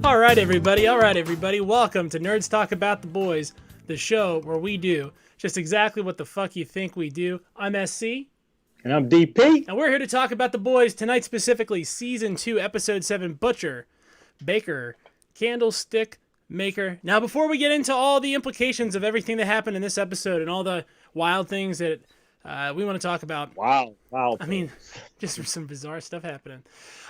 All right, everybody. Welcome to Nerds Talk About the Boys, the show where we do just exactly what the fuck you think we do. I'm SC. And I'm DP. And we're here to talk about the boys tonight, specifically Season 2, Episode 7, Butcher, Baker, Candlestick, Maker. Now, before we get into all the implications of everything that happened in this episode and all the wild things that we want to talk about. Wow. I mean, just some bizarre stuff happening.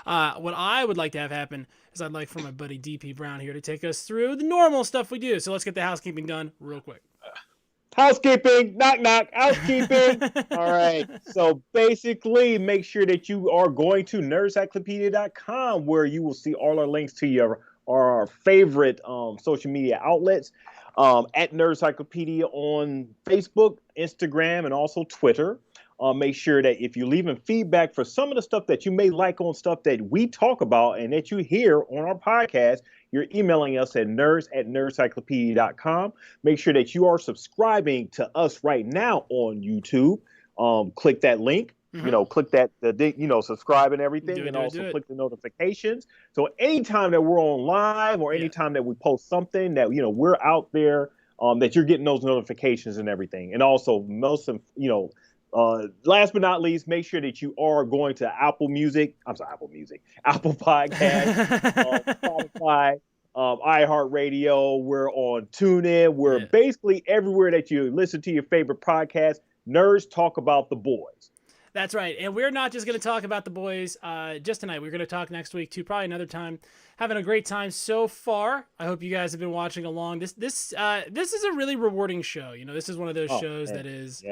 What I would like to have happen is I'd like for my buddy DP Brown here to take us through the normal stuff we do. So let's get the housekeeping done real quick. Housekeeping, knock, knock, housekeeping. All right. So basically, make sure that you are going to nerdcyclopedia.com where you will see all our links to our favorite social media outlets. At Nerdcyclopedia on Facebook, Instagram, and also Twitter. Make sure that if you're leaving feedback for some of the stuff that you may like on stuff that we talk about and that you hear on our podcast, you're emailing us at nerds@nerdcyclopedia.com. Make sure that you are subscribing to us right now on YouTube. Click that link. Click that, subscribe and everything, and also click the notifications. So anytime that we're on live or anytime that we post something that, we're out there, that you're getting those notifications and everything. And also last but not least, make sure that you are going to Apple Podcast, Spotify, iHeartRadio. We're on TuneIn. We're basically everywhere that you listen to your favorite podcast. Nerds Talk About the Boys. That's right. And we're not just going to talk about the boys just tonight. We're going to talk next week too, probably another time. Having a great time so far. I hope you guys have been watching along. This is a really rewarding show. This is one of those shows that is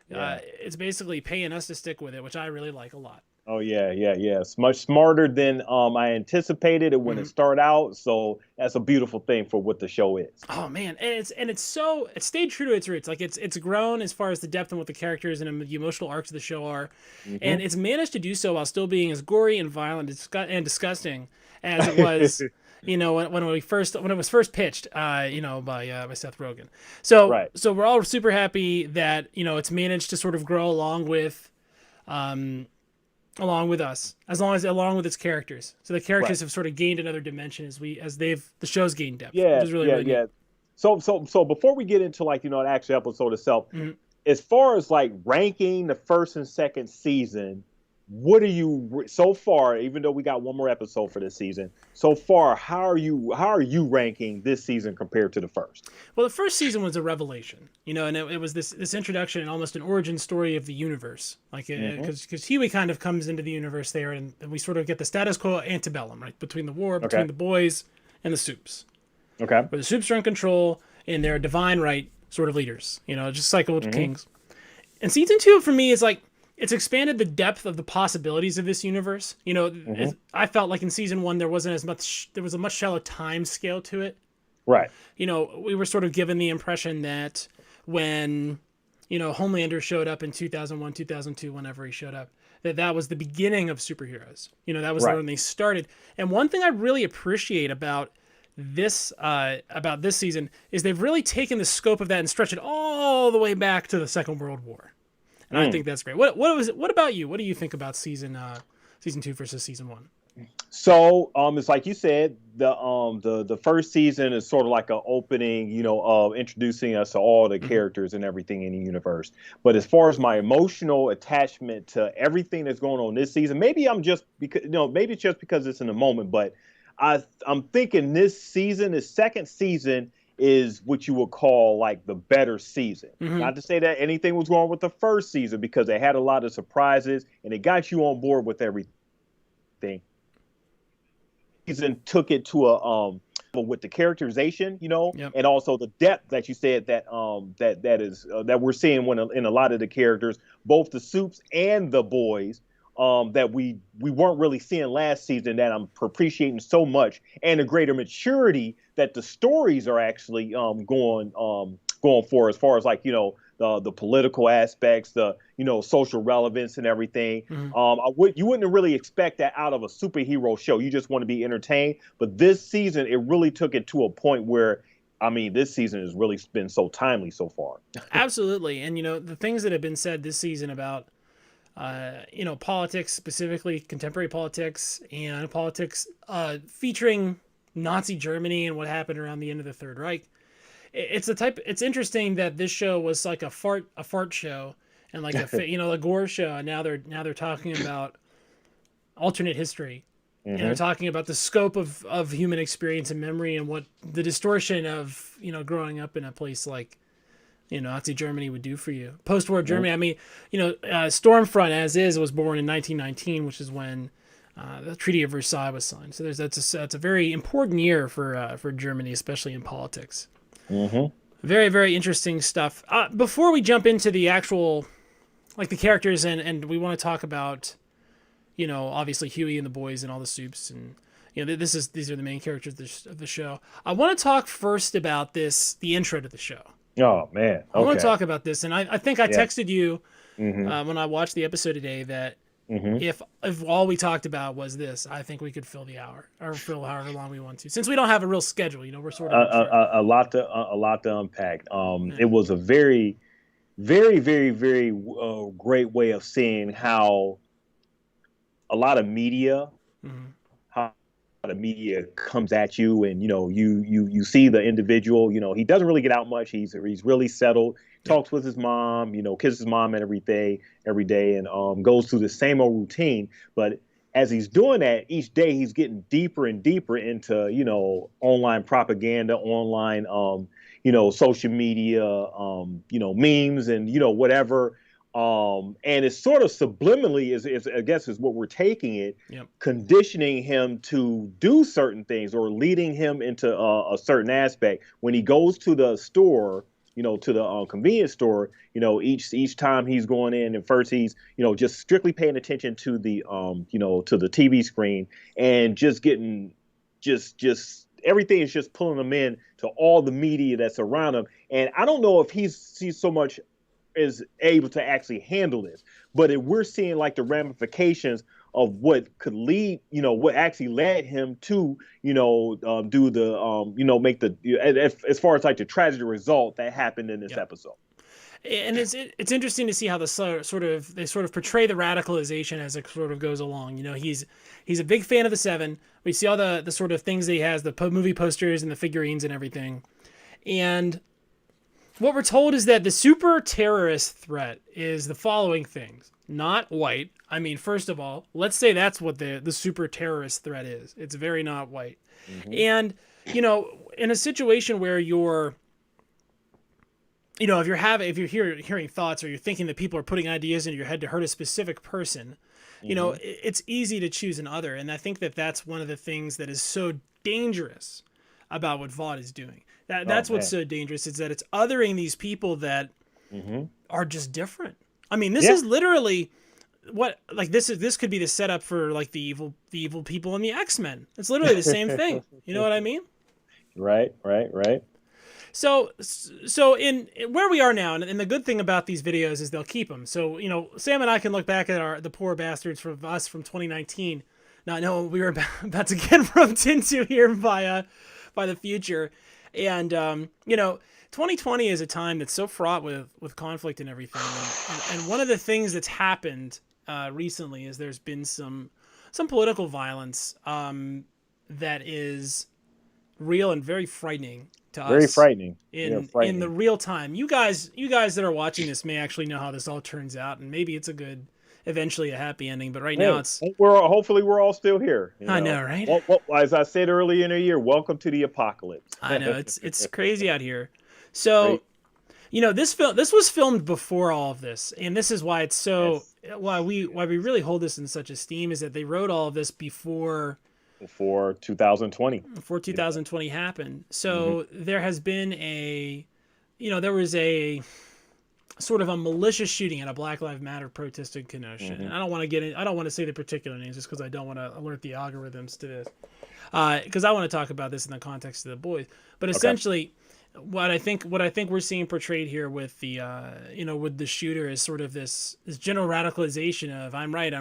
it's basically paying us to stick with it, which I really like a lot. Oh, yeah. It's much smarter than I anticipated it when it started out. So that's a beautiful thing for what the show is. Oh, man. And it stayed true to its roots. Like it's grown as far as the depth and what the characters and the emotional arcs of the show are. And it's managed to do so while still being as gory and violent and disgusting as it was, when it was first pitched, by Seth Rogen. So we're all super happy that, it's managed to sort of grow along with us, along with its characters. So the characters have sort of gained another dimension as the show's gained depth. Which is really neat. So before we get into the actual episode itself, as far as ranking the first and second season, what are you so far? Even though we got one more episode for this season, so far, how are you ranking this season compared to the first? Well, the first season was a revelation, and it was this introduction and almost an origin story of the universe, because HUGHIE kind of comes into the universe there, and we sort of get the status quo antebellum, right, between the war between the boys and the SUPES. Okay. Where the SUPES are in control and they're divine right sort of leaders, just cycle with kings. And season 2 for me is it's expanded the depth of the possibilities of this universe. I felt like in season 1 there was a much shallow time scale to it. Right. We were sort of given the impression that when, Homelander showed up in 2001, 2002, whenever he showed up, that was the beginning of superheroes. That was when they started. And one thing I really appreciate about this season is they've really taken the scope of that and stretched it all the way back to the Second World War. And I think that's great. What about you? What do you think about season 2 versus season 1? So it's like you said, the first season is sort of like an opening, of introducing us to all the characters and everything in the universe. But as far as my emotional attachment to everything that's going on this season, maybe maybe it's just because it's in the moment, but I'm thinking this second season is what you would call the better season. Not to say that anything was wrong with the first season, because they had a lot of surprises and it got you on board with everything. Season took it to a with the characterization, and also the depth that you said that we're seeing in a lot of the characters, both the SUPES and the boys. That we weren't really seeing last season, that I'm appreciating so much, and a greater maturity that the stories are actually going for, as far as the political aspects, the social relevance and everything. You wouldn't really expect that out of a superhero show. You just want to be entertained, but this season it really took it to a point where, this season has really been so timely so far. Absolutely, and the things that have been said this season about politics, specifically contemporary politics, and politics featuring Nazi Germany and what happened around the end of the Third Reich. It's interesting that this show was like a fart show and like a gore show, and now they're talking about alternate history. And they're talking about the scope of human experience and memory and what the distortion of, growing up in a place like, Nazi Germany would do for you. Post-war Germany, I mean, Stormfront as is was born in 1919, which is when the Treaty of Versailles was signed. So that's a very important year for Germany, especially in politics. Very, very interesting stuff. Before we jump into the actual, like the characters and we want to talk about, obviously Hughie and the boys and all the supes and, these are the main characters of the show. I want to talk first about the intro to the show. Oh man. Okay. I want to talk about this. And I think I texted you when I watched the episode today that if all we talked about was this, I think we could fill the hour or fill however long we want to, since we don't have a real schedule, we're sort of a lot to unpack. It was a very, very, very, very great way of seeing how a lot of media, how a lot of media comes at you, and you see the individual. He doesn't really get out much. He's really settled. Talks with his mom. Kisses his mom every day, and goes through the same old routine. But as he's doing that, each day he's getting deeper and deeper into online propaganda, online social media, memes, and whatever. And it's sort of subliminally is I guess is what we're taking it, conditioning him to do certain things or leading him into a certain aspect. When he goes to the store, to the convenience store, each time he's going in, and first he's, just strictly paying attention to the, to the TV screen and just getting just everything is just pulling him in to all the media that's around him. And I don't know if he's so much is able to actually handle this, but we're seeing like the ramifications of what could lead, what actually led him to, do the, make the, as far as like the tragic result that happened in this episode. And it's interesting to see how they sort of portray the radicalization as it sort of goes along. He's a big fan of the Seven. We see all the sort of things that he has, the movie posters and the figurines and everything. And what we're told is that the super terrorist threat is the following things. Not white. I mean, first of all, let's say that's what the super terrorist threat is. It's very not white. And, in a situation where you're, if you're hearing thoughts or you're thinking that people are putting ideas into your head to hurt a specific person, it's easy to choose an other. And I think that that's one of the things that is so dangerous about what VOD is doing. That's what's so dangerous, is that it's othering these people that are just different. I mean, this is literally this could be the setup for like the evil people in the X-Men. It's literally the same thing. You know what I mean? Right. So in where we are now, and the good thing about these videos is they'll keep them. So, Sam and I can look back at the poor bastards from 2019, not knowing what we were about to get roped into here by the future. And, 2020 is a time that's so fraught with conflict and everything. And one of the things that's happened recently is there's been some political violence that is real and very frightening to us. Very frightening. In the real time. You guys that are watching this may actually know how this all turns out, and maybe it's eventually a happy ending, but now it's hopefully we're all still here. I know, right? Well, as I said earlier in the year, welcome to the apocalypse. I know, it's crazy out here. So, this was filmed before all of this, and this is why it's so why we really hold this in such esteem, is that they wrote all of this before 2020. Before 2020 happened. So there has been there was a sort of a malicious shooting at a Black Lives Matter protest in Kenosha. And I don't want to say the particular names just because I don't want to alert the algorithms to this. Because I want to talk about this in the context of the boys. But essentially, what I think we're seeing portrayed here with the with the shooter is sort of this general radicalization of I'm right.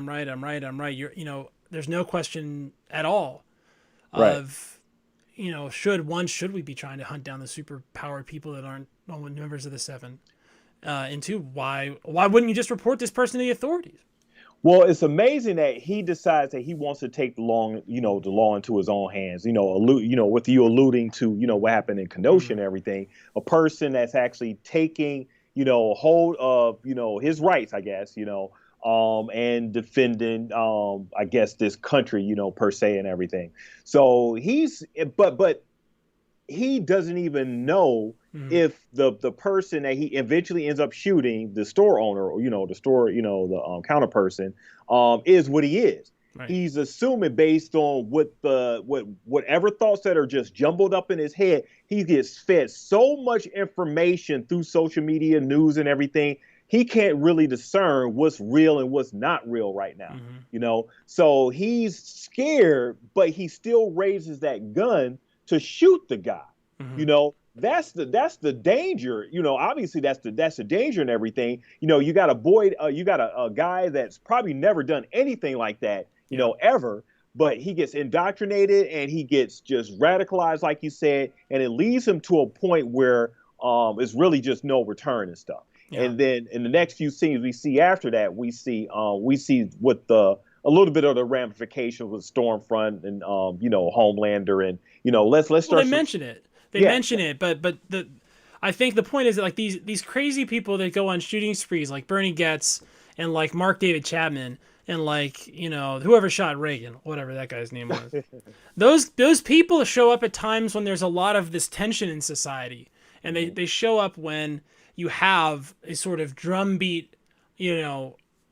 You're there's no question at all of should we be trying to hunt down the super powered people that aren't members of the Seven? And two, why wouldn't you just report this person to the authorities? Well, it's amazing that he decides that he wants to take the law into his own hands. With you alluding to, what happened in Kenosha Mm, and everything. A person that's actually taking, hold of, his rights, I guess, and defending, I guess, this country, per se and everything. So but he doesn't even know mm, if the person that he eventually ends up shooting, the store owner, or the store, the counter person, is what he is. right. He's assuming based on whatever thoughts that are just jumbled up in his head. He gets fed so much information through social media, news, and everything. He can't really discern what's real and what's not real right now. Mm, So he's scared, but he still raises that gun to shoot the guy. mm, That's the danger. Obviously that's the danger and everything. You got a boy, you got a guy that's probably never done anything like that, yeah. ever. But he gets indoctrinated and he gets just radicalized, like you said, and it leads him to a point where it's really just no return and stuff. Yeah. And then in the next few scenes we see after that, we see what a little bit of the ramifications with Stormfront and Homelander, and let's Well, they start. mention it. They Yeah, mention it, but I think the point is that like these crazy people that go on shooting sprees like Bernie Getz and like Mark David Chapman and like whoever shot Reagan, whatever that guy's name was. Those people show up at times when there's a lot of this tension in society, and they show up when you have a sort of drumbeat,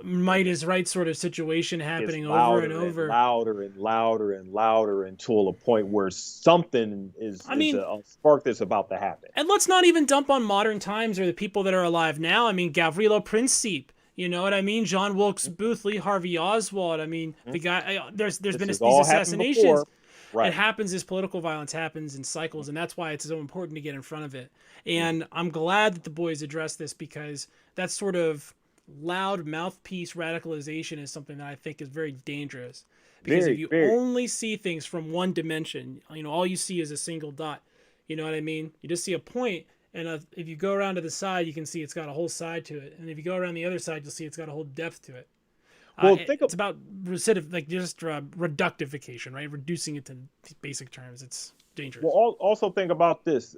might is right sort of situation it's happening over and louder and over. louder and louder and louder until a point where something is I mean, a spark that's about to happen. and let's not even dump on modern times or the people that are alive now. I mean, Gavrilo Princip, you know what I mean? John Wilkes Booth, Lee Harvey Oswald. I mean, the guy. There's been This has these all happened assassinations. before. It Right. happens as political violence happens in cycles, and that's why it's so important to get in front of it. And I'm glad that the boys address this because that sort of loud mouthpiece radicalization is something that I think is very dangerous. Because if Very, you very. only see things from one dimension, all you see is a single dot. You know what I mean? You just see a point, and if you go around to the side, you can see it's got a whole side to it. And if you go around the other side, you'll see it's got a whole depth to it. Well, think of It's about reductification, right? Reducing it to basic terms. It's dangerous. also think about this,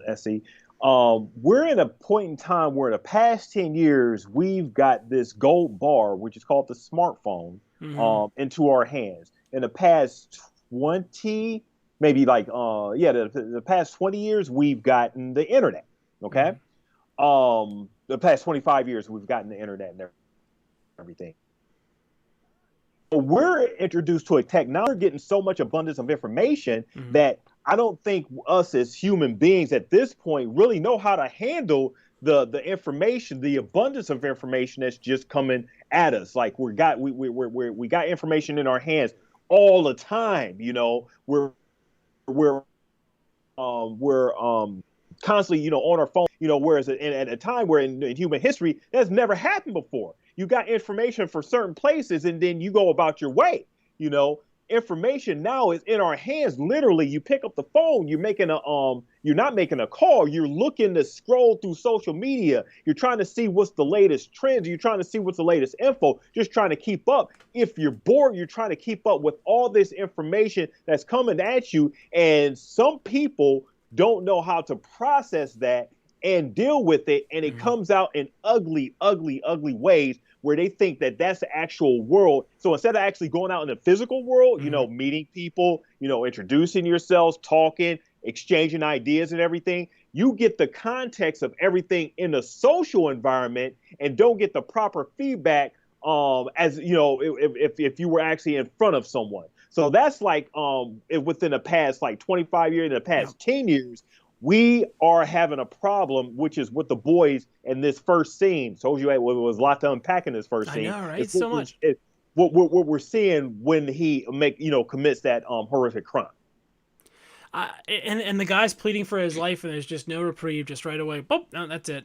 Essie. We're in a point in time where in the past 10 years, we've got this gold bar, which is called the smartphone, Mm-hmm. into our hands. In the past 20, maybe the past 20 years, we've gotten the internet. Okay. Mm-hmm. The past 25 years, we've gotten the internet and everything. We're introduced to a technology, getting so much abundance of information Mm-hmm. that I don't think us as human beings at this point really know how to handle the information, the abundance of information that's just coming at us. Like we got information in our hands all the time. We're constantly on our phone. Whereas at a time where in human history that's never happened before. You got information for certain places, and then you go about your way. Information now is in our hands. Literally, you pick up the phone. You're not making a call. You're looking to scroll through social media. You're trying to see what's the latest trends. You're trying to see what's the latest info. Just trying to keep up. If you're bored, you're trying to keep up with all this information that's coming at you. And some people don't know how to process that and deal with it, and it Mm-hmm. comes out in ugly, ugly, ugly ways where they think that that's the actual world. So instead of actually going out in the physical world, Mm-hmm. meeting people, introducing yourselves, talking, exchanging ideas and everything, you get the context of everything in the social environment and don't get the proper feedback as if you were actually in front of someone. So that's like within the past like 25 years, in the past 10 years, we are having a problem, which is with the boys in this first scene. Told you it was a lot to unpack in this first I scene. know, right? It's So much. what we're seeing when he commits that horrific crime. And the guy's pleading for his life, and there's just no reprieve. Just right away, boop, no, that's it.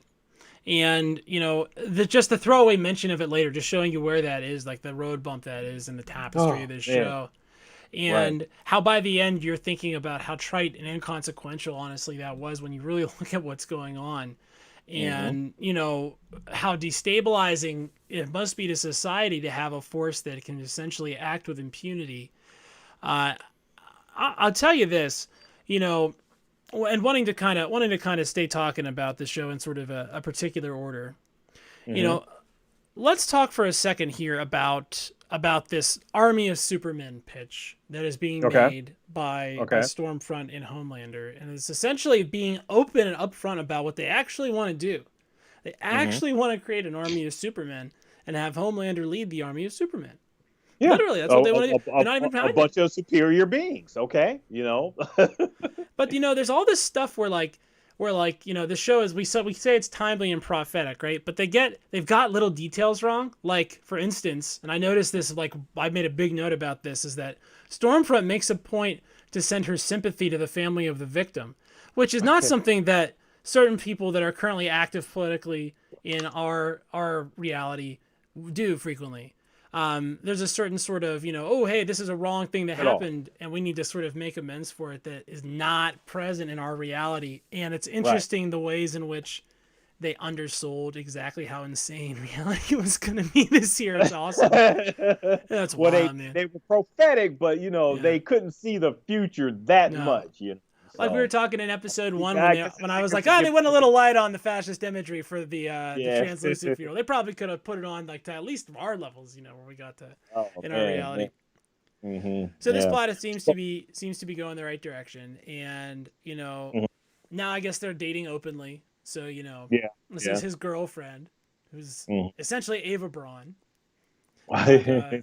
And just the throwaway mention of it later, just showing you where that is, like the road bump that is in the tapestry of this show. And how by the end you're thinking about how trite and inconsequential, honestly, that was when you really look at what's going on. and you know how destabilizing it must be to society to have a force that can essentially act with impunity. I'll tell you this, you know, and wanting to kind of stay talking about the show in sort of a particular order. You know, let's talk for a second here about this Army of Supermen pitch that is being made by Stormfront and Homelander, and it's essentially being open and upfront about what they actually want to do. They actually want to create an Army of Supermen and have Homelander lead the Army of Supermen. Yeah. Literally, that's what they want to do. They're not even a bunch of superior beings, okay? You know. But you know, there's all this stuff where you know, the show is we say it's timely and prophetic, right? But they've got little details wrong. Like, for instance, and I noticed this, like, I made a big note about this, is that Stormfront makes a point to send her sympathy to the family of the victim, which is not something that certain people that are currently active politically in our reality do frequently. There's a certain sort of, you know, oh, hey, this is a wrong thing that happened and we need to sort of make amends for it, that is not present in our reality. And it's interesting the ways in which they undersold exactly how insane reality was going to be this year. It's awesome. That's wild, man. They were prophetic, but, you know, they couldn't see the future that much, you know. Like we were talking in episode 1 when I was like, oh, they went a little light on the fascist imagery for the translucent funeral. They probably could have put it on like to at least our levels, you know, where we got to in our reality. So this plot seems to be going the right direction, and you know, now I guess they're dating openly. So you know, this is his girlfriend, who's essentially Ava Braun. I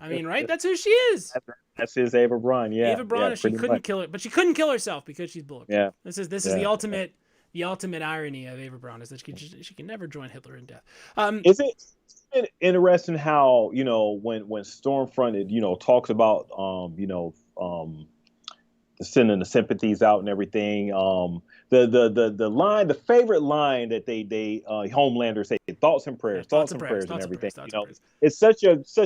mean, right? That's who she is. That's his Ava Braun, Ava Braun, she couldn't kill it, but she couldn't kill herself because she's bulletproof. Yeah. This is the ultimate irony of Ava Braun, is that she can never join Hitler in death. Is it interesting how, you know, when Stormfront, you know, talks about sending the sympathies out and everything, the favorite line that they Homelander say, thoughts and prayers and everything. You know, it's such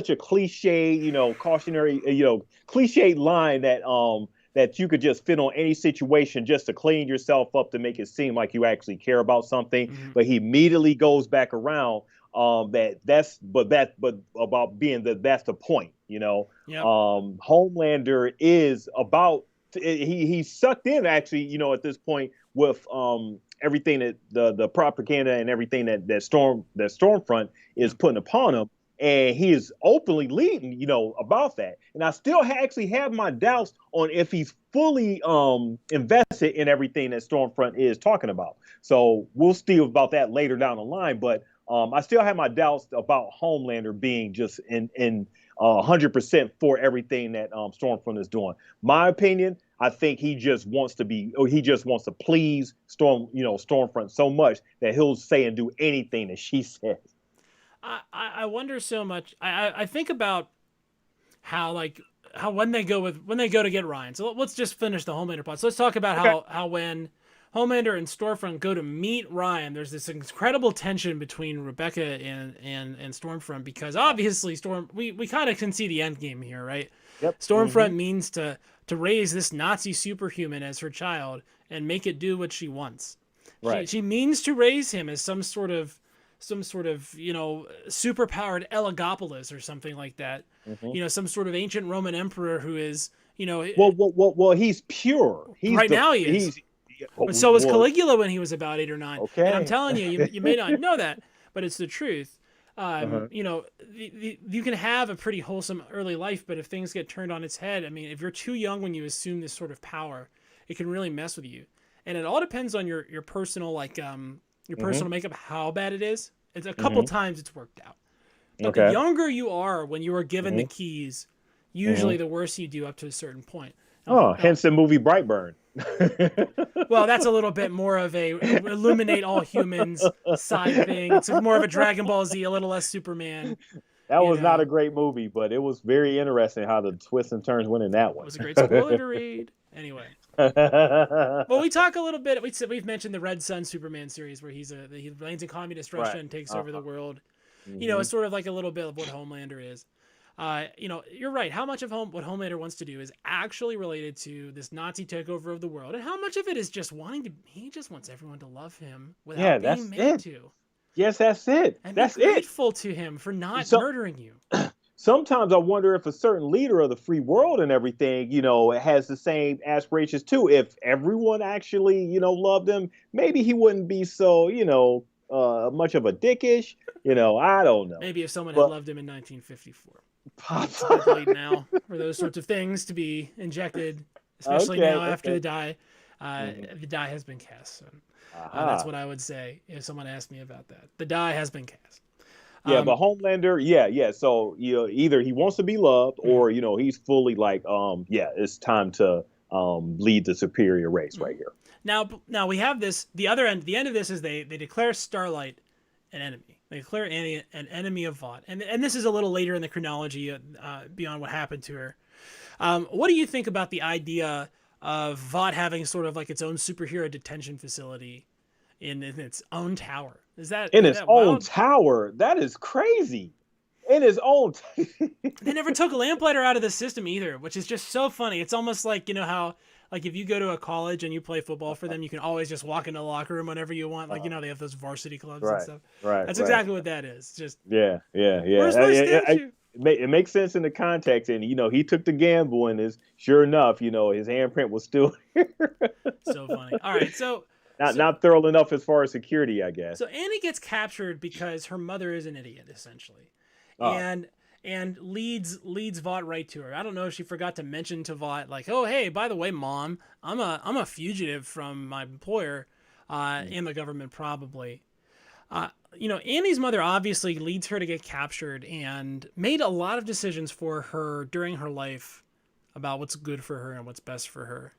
a cliche, you know, cautionary, you know, cliche line that you could just fit on any situation just to clean yourself up, to make it seem like you actually care about something. But he immediately goes back around that's about being that's the point, you know. Homelander is about he's sucked in, actually, you know, at this point with everything that the propaganda and everything that Stormfront is putting upon him, and he is openly leading, you know, about that. And I still actually have my doubts on if he's fully invested in everything that Stormfront is talking about. So we'll see about that later down the line, but I still have my doubts about Homelander being just in 100% for everything that Stormfront is doing. My opinion, I think he just wants to please Stormfront so much that he'll say and do anything that she says. I wonder so much. I think about how when they go to get Ryan. So let's just finish the Homelander plot. So let's talk about how when Homelander and Stormfront go to meet Ryan, there's this incredible tension between Rebecca and Stormfront, because obviously we kind of can see the end game here, right? Yep. Stormfront means to raise this Nazi superhuman as her child and make it do what she wants. Right. She means to raise him as some sort of you know, superpowered Elagapolis or something like that. You know, some sort of ancient Roman emperor who is, you know, well he's pure. Now he is. So was Caligula when he was about 8 or 9. Okay. And I'm telling you, you may not know that, but it's the truth. You know, you can have a pretty wholesome early life, but if things get turned on its head, I mean, if you're too young when you assume this sort of power, it can really mess with you. And it all depends on your personal, like, your personal makeup, how bad it is. It's a couple times it's worked out. But the younger you are when you are given the keys, usually the worse you do up to a certain point. Hence the movie Brightburn. Well, that's a little bit more of a illuminate all humans side thing. It's more of a Dragon Ball Z, a little less Superman. That was not a great movie, but it was very interesting how the twists and turns went in that one. It was a great spoiler to read. Anyway. Well, we talk a little bit. We've mentioned the Red Sun Superman series, where he lands in communist Russia and takes over the world. You know, it's sort of like a little bit of what Homelander is. you know, you're right. How much of what Homelander wants to do is actually related to this Nazi takeover of the world, and how much of it is just he just wants everyone to love him Yeah, without being that's made it. to, Yes, that's it. and be That's it. grateful to him for not So murdering you. sometimes I wonder if a certain leader of the free world and everything, has the same aspirations too. If everyone actually, loved him, maybe he wouldn't be so, much of a dickish. I don't know. Maybe if someone had But loved him in 1954. It's a bit late now for those sorts of things to be injected, especially okay, now after okay. the die. Mhm. The die has been cast. So, that's Aha. what I would say if someone asked me about that. The die has been cast. Yeah, Um, but Homelander, yeah, yeah. So either he wants to be loved, mhm, or he's fully like, yeah, it's time to lead the superior race mhm. right here. Now we have this. The other end. The end of this is they declare Starlight an enemy. They declare an enemy of Vought, and this is a little later in the chronology, beyond what happened to her. What do you think about the idea of Vought having sort of like its own superhero detention facility in its own tower? In Is his that own wild? tower, that is crazy. In his own. They never took Lamplighter out of the system either, which is just so funny. It's almost like, you know how, like, if you go to a college and you play football for them, you can always just walk into the locker room whenever you want. Like, uh, they have those varsity clubs and right, stuff. right, That's right. exactly what that is. Just, Yeah, yeah, yeah. where's my statue? It makes sense in the context, and he took the gamble, and is sure enough, his handprint was still So funny. All right, not so not thorough enough as far as security, I guess. so Annie gets captured because her mother is an idiot, essentially, Oh, and leads Vought right to her. I don't know if she forgot to mention to Vought, like, oh hey, by the way, Mom, I'm a fugitive from my employer, and the government probably. Annie's mother obviously leads her to get captured and made a lot of decisions for her during her life about what's good for her and what's best for her.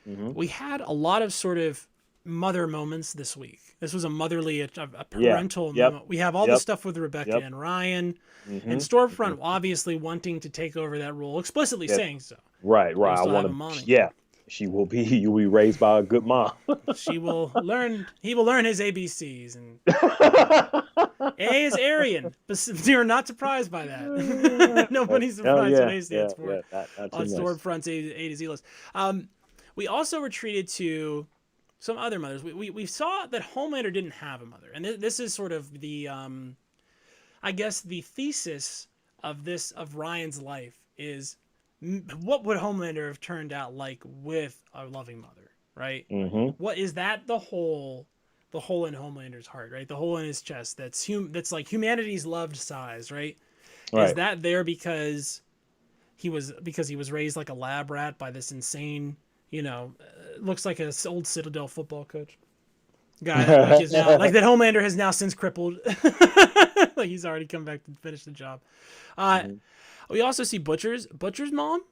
hmm. We had a lot of sort of mother moments this week. This was a motherly, a Yeah. parental Yep. moment. We have all the Yep. stuff with Rebecca Yep. and Ryan, and Hmm. Stormfront obviously wanting to take over that role, explicitly Yep. saying so. Right. But you Right. I still have want a to. mommy. Yeah. She will be. You will be raised by a good mom. He will learn his ABCs, and A is Aryan, but you're not surprised by that. Nobody's Oh surprised what yeah. A Yeah. stands for Yeah. Not too on much. Stormfront's A to Z list. We also retreated to some other mothers. We saw that Homelander didn't have a mother, and this is sort of the I guess the thesis of Ryan's life is, what would Homelander have turned out like with a loving mother, right? Hmm. What is that the hole in Homelander's heart, right? The hole in his chest that's like humanity's loved size, right? Is Right. that there because he was raised like a lab rat by this insane, looks like an old Citadel football coach guy that like is now like that Homelander has now since crippled, like he's already come back to finish the job. Uh, Hmm. we also see Butcher's mom,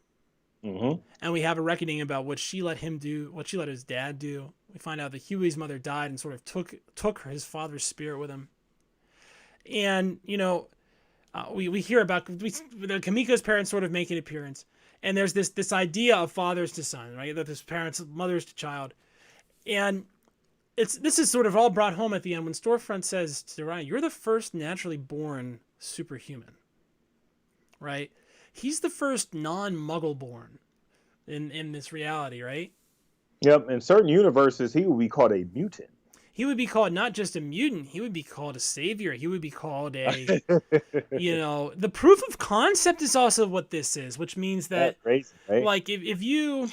Hmm. and we have a reckoning about what she let his dad do. We find out that Hughie's mother died and sort of took his father's spirit with him, and we hear about the KIMIKO's parents sort of make an appearance, and there's this idea of fathers to son, right? That there's parents, mothers to child, and this is sort of all brought home at the end when Storefront says to Ryan, "You're the first naturally born superhuman," right? He's the first non-Muggle born in this reality, right? Yep. In certain universes, he will be called a mutant. He would be called not just a mutant, he would be called a savior. He would be called the proof of concept is also what this is, which means That's that, crazy, right? like, if you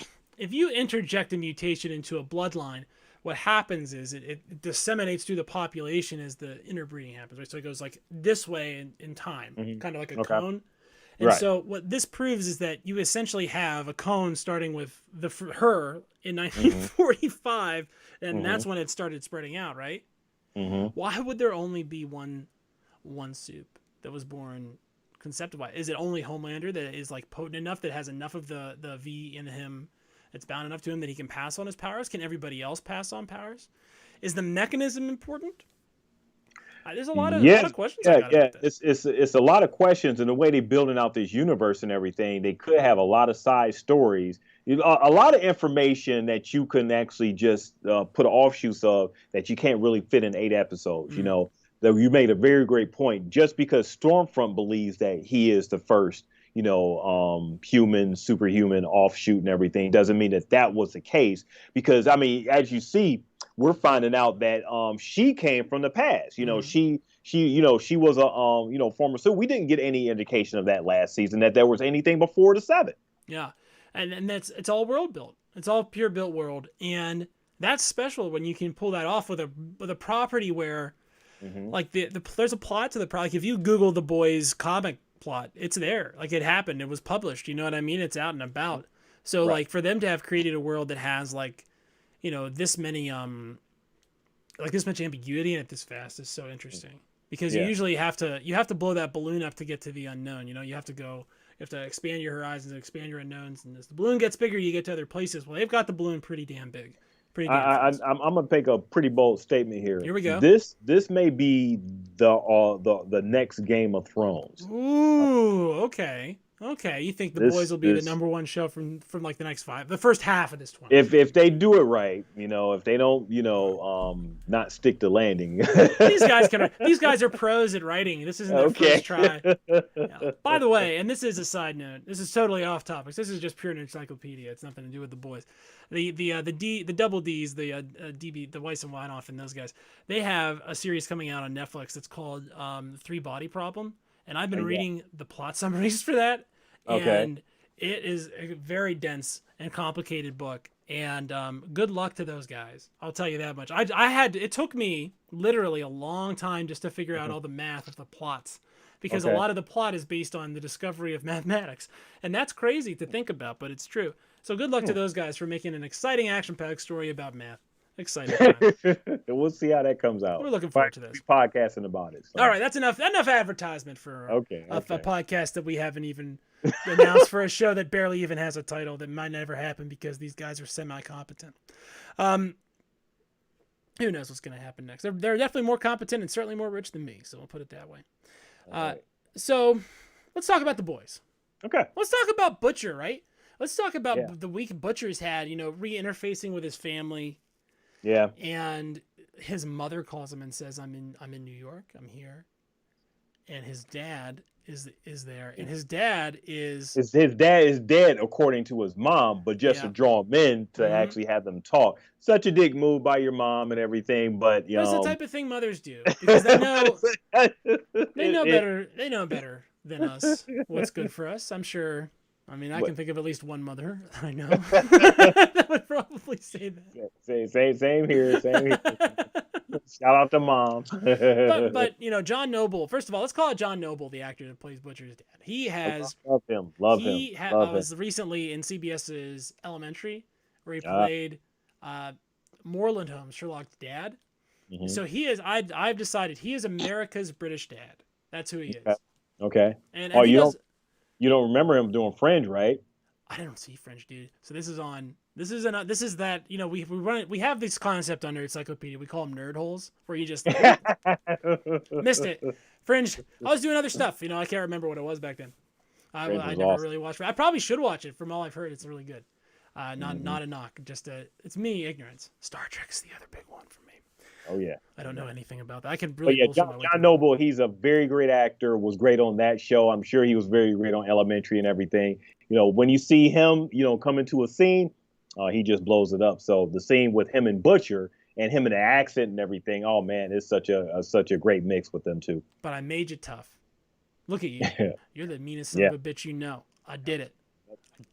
interject a mutation into a bloodline, what happens is it disseminates through the population as the interbreeding happens, right? So it goes like this way in time, Hmm. kind of like a Okay. cone. And Right. so what this proves is that you essentially have a cone starting with her in Hmm. 1945, and Hmm. that's when it started spreading out, right? Hmm. Why would there only be one soup that was born conceptualized? Is it only Homelander that is like potent enough, that has enough of the V in him, it's bound enough to him that he can pass on his powers? Can everybody else pass on powers? Is the mechanism important? There's a lot Yes, of questions I yeah, got yeah. about that. It's a lot of questions, and the way they're building out this universe and everything, they could have a lot of side stories, a lot of information that you can actually just put offshoots of that you can't really fit in 8 episodes. Mm. That you made a very great point. Just because Stormfront believes that he is the first, human, superhuman offshoot and everything. Doesn't mean that that was the case, because I mean, as you see, we're finding out that she came from the past. She was a former. So we didn't get any indication of that last season, that there was anything before the 7th. Yeah, and it's all world built. It's all pure built world, and that's special when you can pull that off with a property where, like there's a plot to the product. Like if you Google the boys comic plot, it's there. Like it happened. It was published. You know what I mean? It's out and about. So like for them to have created a world that has like, this many like this much ambiguity in it this fast is so interesting, because you usually have to blow that balloon up to get to the unknown. You have to expand your horizons, expand your unknowns, and as the balloon gets bigger, you get to other places. Well, they've got the balloon pretty damn big. I'm gonna make a pretty bold statement here. Here we go. This may be the next Game of Thrones. Ooh, okay. You think the boys will be the #1 show from like the next 5, the first half of this 20? If they do it right, if they don't, not stick to landing. These guys are pros at writing. This isn't their first try. Yeah. By the way, and this is a side note. This is totally off topic. This is just pure encyclopedia. It's nothing to do with the boys. The double D's, the DB, the Weiss and Weinoff, and those guys. They have a series coming out on Netflix. It's called 3 Body Problem, and I've been reading the plot summaries for that. And it is a very dense and complicated book. And good luck to those guys. I'll tell you that much. It took me literally a long time just to figure out all the math of the plots, because a lot of the plot is based on the discovery of mathematics. And that's crazy to think about, but it's true. So good luck to those guys for making an exciting action-packed story about math. Exciting time. We'll see how that comes out. We're looking forward to this. We're podcasting about it. So. All right, that's enough advertisement for a podcast that we haven't even announced, for a show that barely even has a title, that might never happen because these guys are semi-competent. Who knows what's going to happen next? They're definitely more competent and certainly more rich than me, so we'll put it that way. So let's talk about the boys. Okay. Let's talk about Butcher, right? Let's talk about the week Butcher's had, re-interfacing with his family. Yeah. And his mother calls him and says, I'm in New York. I'm here. And his dad is there. And his dad is dead, according to his mom, but just to draw him in to actually have them talk. Such a dick move by your mom and everything, but it's the type of thing mothers do, because they know better than us what's good for us. I'm sure. I mean, I can think of at least one mother I know that would probably say that. Same here. Shout out to mom. but John Noble. First of all, let's call it John Noble, the actor that plays Butcher's dad. He has love him. I was recently in CBS's Elementary, where he played Moreland Holmes, Sherlock's dad. Mm-hmm. So he is. I've decided he is America's British dad. That's who he is. Okay. And you don't remember him doing Fringe, right? I don't see Fringe, dude. So this is that, we have this concept under Encyclopedia. We call them nerd holes, where you just missed it. Fringe. I was doing other stuff. I can't remember what it was back then. I never really watched it. I probably should watch it. From all I've heard, it's really good. Not a knock. Just it's me, ignorance. Star Trek's the other big one for me. Oh yeah. I don't know anything about that. I can really. But yeah, John Noble, he's a very great actor. Was great on that show. I'm sure he was very great on Elementary and everything. When you see him, come into a scene, he just blows it up. So the scene with him and Butcher, and him and the accent and everything, oh man, it's such a great mix with them two. But I made you tough. Look at you. You're the meanest son of a bitch I did it.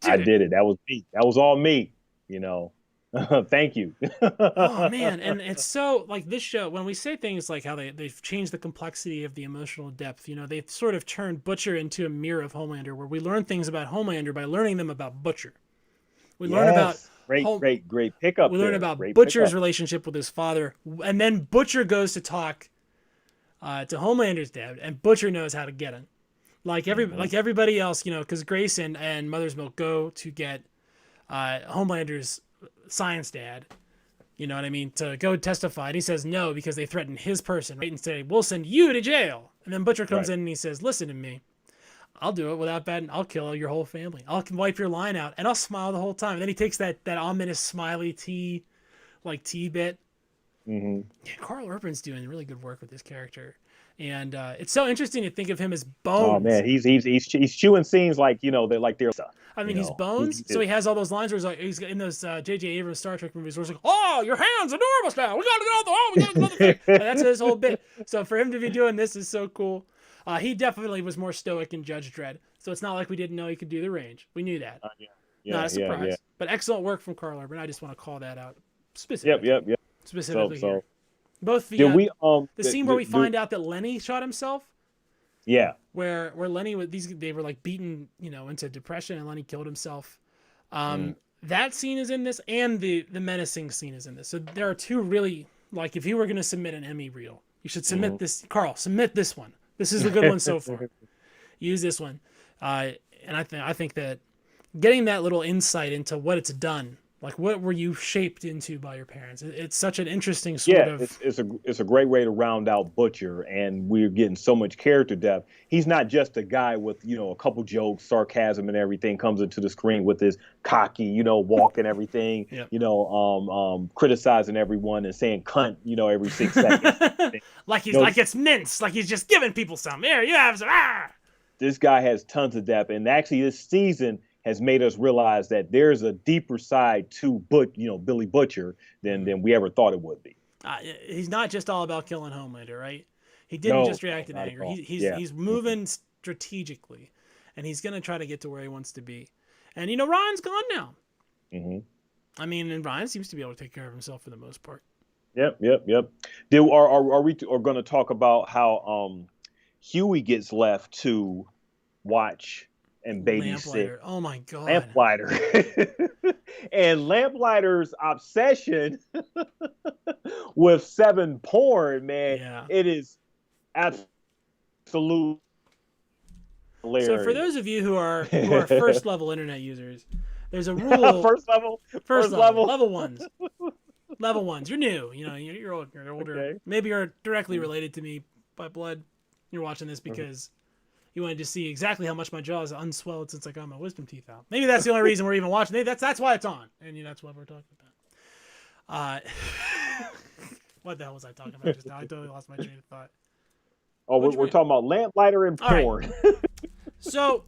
I did it. That was me. That was all me. Thank you. Oh man, and it's so like this show, when we say things like how they've changed the complexity of the emotional depth, they've sort of turned Butcher into a mirror of Homelander, where we learn things about Homelander by learning them about Butcher. We learn about great pickup. We learn about Butcher's relationship with his father, and then Butcher goes to talk to Homelander's dad, and Butcher knows how to get him. Like everybody else, because Grace and Mother's Milk go to get Homelander's science dad, to go testify. And he says no, because they threaten his person, right? And say, we'll send you to jail. And then Butcher comes in and he says, listen to me. I'll do it without batting. I'll kill your whole family. I'll wipe your line out. And I'll smile the whole time. And then he takes that ominous smiley T bit. Mm-hmm. Yeah, Carl Urban's doing really good work with this character. And it's so interesting to think of him as Oh Bones. man, he's chewing scenes like they're like they're stuff. I mean, he's Bones, so he has all those lines where he's in those J.J. Abrams Star Trek movies where he's like, "Oh, your hands enormous now. We gotta get out the home. We gotta get another thing." And that's his whole bit. So for him to be doing this is so cool. He definitely was more stoic in Judge Dredd, so it's not like we didn't know he could do the range. We knew that. Not a surprise. But excellent work from Carl Urban. I just want to call that out specifically. Yep. Specifically So here. Both the the scene where we find out that Lenny shot himself. Yeah. Where Lenny they were like beaten, into depression, and Lenny killed himself. That scene is in this, and the menacing scene is in this. So there are two really, like, if you were going to submit an Emmy reel, you should submit this. Carl, submit this one. This is a good one so far. Use this one, and I think that getting that little insight into what it's done, like what were you shaped into by your parents, it's such an interesting sort of. It's a great way to round out Butcher, and we're getting so much character depth. He's not just a guy with a couple jokes, sarcasm, and everything comes into the screen with his cocky, walk and everything, criticizing everyone and saying cunt, every 6 seconds. like it's mince, like he's just giving people some. Here, you have some. This guy has tons of depth, and actually this season has made us realize that there's a deeper side to Billy Butcher than we ever thought it would be. He's not just all about killing Homelander, right? He didn't just react in anger. He's moving strategically, and he's going to try to get to where he wants to be. And Ryan's gone now. I mean, and Ryan seems to be able to take care of himself for the most part. Yep. Are we going to talk about how Hughie gets left to watch and babysit? Oh my God. Lamplighter. And Lamplighter's obsession with 7 porn, man, it is absolute hilarious. So for those of you who are first level internet users, there's a rule. First level. Level ones. Level ones. You're new. You're older. Okay. Maybe you're directly related to me by blood. You're watching this because you wanted to see exactly how much my jaw is unswelled since I got my wisdom teeth out. Maybe that's the only reason we're even watching. Maybe that's why it's on, and that's what we're talking about. What the hell was I talking about just now? I totally lost my train of thought. Oh, we're talking about Lamplighter and porn. Right. So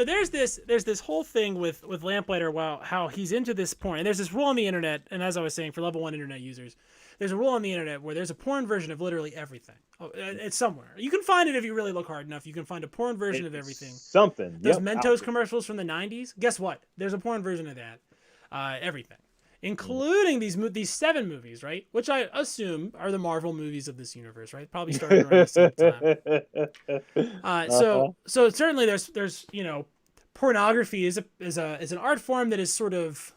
there's this whole thing with Lamplighter, how he's into this porn, and there's this rule on the internet, and as I was saying, for level 1 internet users, there's a rule on the internet where there's a porn version of literally everything. Oh, it's somewhere. You can find it if you really look hard enough. You can find a porn version of everything. Something. Those Mentos commercials from the 90s, guess what? There's a porn version of that. Everything. Including these 7 movies, right? Which I assume are the Marvel movies of this universe, right? Probably started around the same time. So certainly there's pornography is an art form that is sort of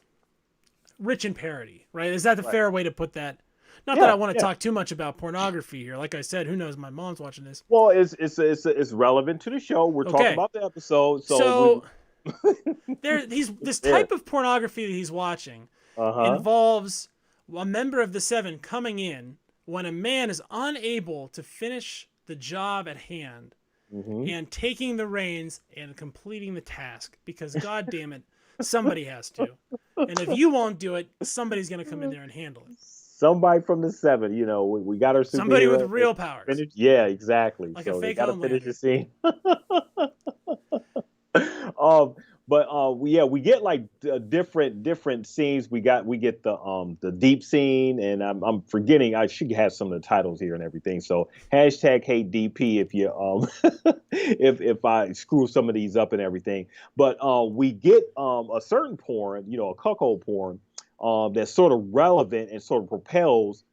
rich in parody, right? Is that the fair way to put that? Not that I want to talk too much about pornography here. Like I said, who knows? My mom's watching this. Well, it's relevant to the show. We're talking about the episode. So this type of pornography that he's watching involves a member of the 7 coming in when a man is unable to finish the job at hand and taking the reins and completing the task because, God damn it, somebody has to. And if you won't do it, somebody's going to come in there and handle it. Somebody from the 7, we got our superhero. Somebody with real powers. Yeah, exactly. Like so a fake they gotta Homelander. finish the scene. We get like different scenes. We get the deep scene, and I'm forgetting. I should have some of the titles here and everything. So #HateDP if you if I screw some of these up and everything. But we get a certain porn, a cuckold porn. That's sort of relevant and sort of propels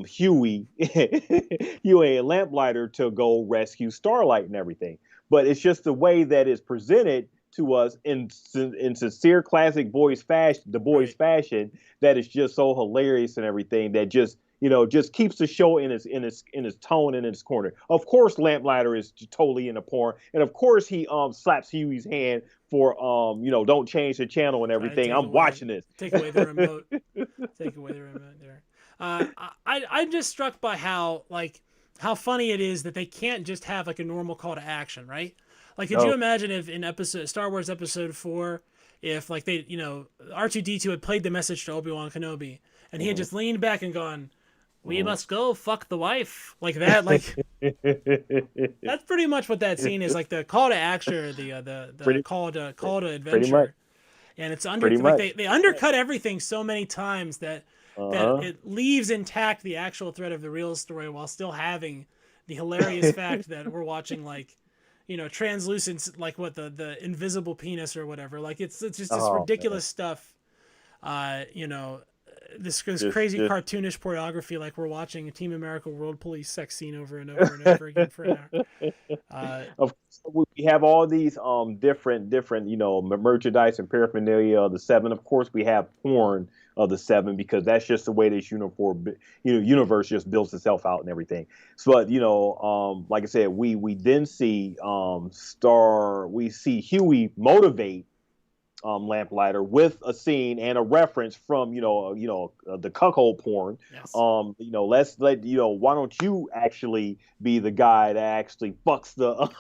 Hughie and Lamplighter to go rescue Starlight and everything. But it's just the way that it's presented to us in sincere classic boys fashion that is just so hilarious and everything that just keeps the show in its tone and in its corner. Of course, Lamplighter is totally in the porn, and of course he slaps Hughie's hand for don't change the channel and everything. I'm watching this. Take away the remote. Take away the remote there. I'm just struck by how funny it is that they can't just have like a normal call to action, right? Like, could you imagine if in Star Wars Episode 4, if like R2-D2 had played the message to Obi-Wan Kenobi and he had just leaned back and gone, we must go fuck the wife, like that. Like that's pretty much what that scene is. Like the call to action, or the call to pretty much. adventure. And it's Pretty like much. they undercut everything so many times that Uh-huh. it leaves intact the actual thread of the real story while still having the hilarious fact that we're watching, like, you know, translucent, like what the invisible penis or whatever. Like it's just this ridiculous stuff. You know, this crazy cartoonish pornography, like we're watching a Team America World Police sex scene over and over and over again for an hour. Of course, we have all these different you know, merchandise and paraphernalia of the Seven. Of course, we have porn of the Seven because that's just the way this universe just builds itself out and everything. So, but you know, like I said, we then see Hughie motivate Lamplighter with a scene and a reference from the cuckold porn. Yes. You know, why don't you actually be the guy that actually fucks the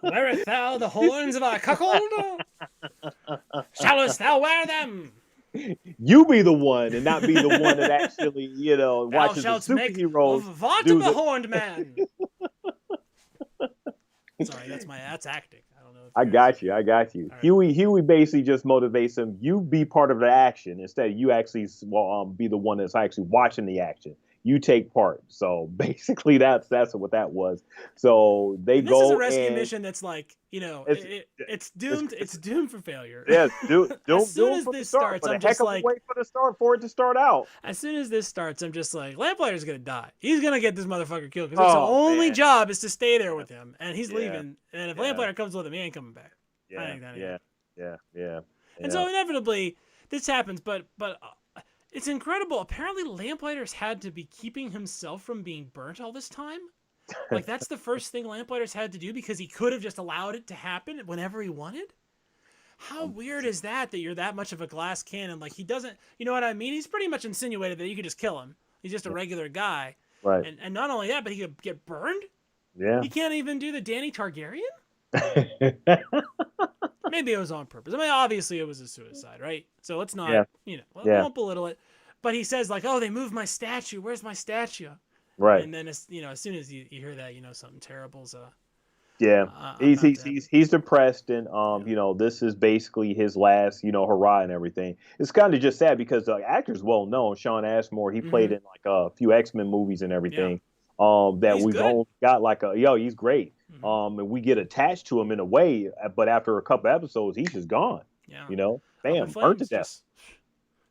weareth thou the horns of our cuckold? Shallest thou wear them? You be the one and not be the one that actually, you know, watches the superheroes. What the horned man? Sorry, that's acting. I got you. Right. Hughie basically just motivates him. You be part of the action instead of you actually be the one that's actually watching the action. You take part. So basically, that's what that was. So this is a rescue mission that's like, you know, it's doomed. It's doomed for failure. Yeah, doomed. As soon as this starts, I'm just like, wait for it to start out. As soon as this starts, I'm just like, Lamplighter's gonna die. He's gonna get this motherfucker killed because his only job is to stay there with him, and he's leaving. And if Lamplighter comes with him, he ain't coming back. Yeah. And so inevitably, this happens, but it's incredible. Apparently, Lamplighter's had to be keeping himself from being burnt all this time. Like, that's the first thing Lamplighter's had to do because he could have just allowed it to happen whenever he wanted. How weird is that you're that much of a glass cannon? Like, he doesn't, you know what I mean? He's pretty much insinuated that you could just kill him. He's just a regular guy. Right. And not only that, but he could get burned? Yeah. He can't even do the Dany Targaryen? Maybe it was on purpose. I mean, obviously it was a suicide, right? So let's not, we won't belittle it. But he says, like, oh, they moved my statue. Where's my statue? Right. And then, as soon as you hear that, something terrible's he's depressed, and you know, this is basically his last, hurrah and everything. It's kind of just sad because the actor's well known, Sean Ashmore. He played in like a few X-Men movies and everything. That we've only got like he's great. And we get attached to him in a way, but after a couple episodes, he's just gone. Yeah. You know, bam, burnt to death.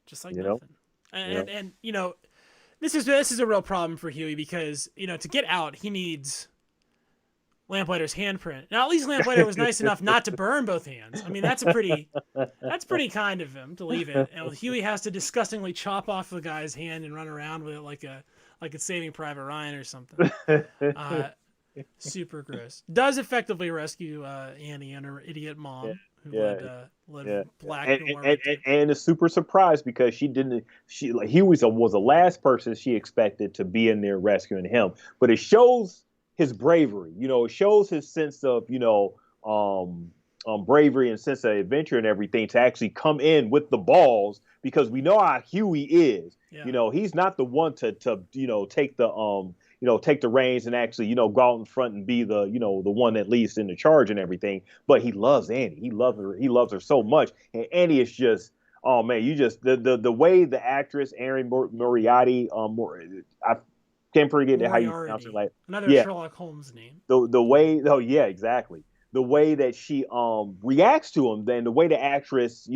Just like nothing. And this is a real problem for Hughie because, to get out, he needs Lamplighter's handprint. Now, at least Lamplighter was nice enough not to burn both hands. I mean, that's pretty kind of him to leave it. And Hughie has to disgustingly chop off the guy's hand and run around with it like it's Saving Private Ryan or something. Super gross. Does effectively rescue Annie and her idiot mom, who led Black Noir. And is super surprised because he was the last person she expected to be in there rescuing him. But it shows his bravery. It shows his sense of bravery and sense of adventure and everything to actually come in with the balls, because we know how Hughie is. Yeah. He's not the one to take the reins and actually, go out in front and be the one that leads in the charge and everything. But he loves Annie. He loves her. He loves her so much. And Annie is just, oh man, the way the actress Erin Moriarty, I can't forget how you pronounce it. Like another Sherlock Holmes name. The way, exactly. The way that she reacts to him, then the way the actress,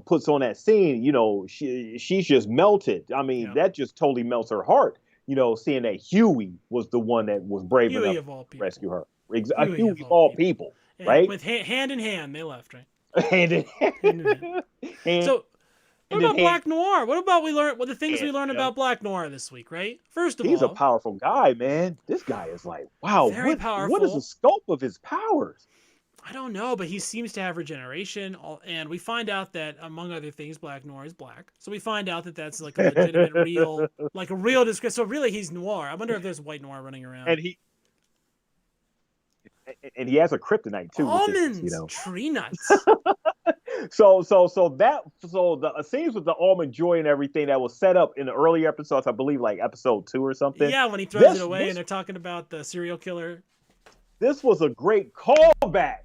puts on that scene, she's just melted. I mean, that just totally melts her heart. Seeing that Hughie was the one that was brave enough to rescue her. Hughie of all people, right? With hand in hand, they left, right? Hand in hand. So, what about Black Noir? What about the things we learned about Black Noir this week, right? First of all, he's a powerful guy, man. This guy is like, wow, what is the scope of his powers? I don't know, but he seems to have regeneration, and we find out that, among other things, Black Noir is black. So we find out that that's like a legitimate, real description. So really, he's Noir. I wonder if there's White Noir running around. And he has a kryptonite too. Almonds, tree nuts. So the scenes with the almond joy and everything that was set up in the early episodes, I believe like episode 2 or something. Yeah, when he throws it This away and this they're talking about the serial killer. this was a great callback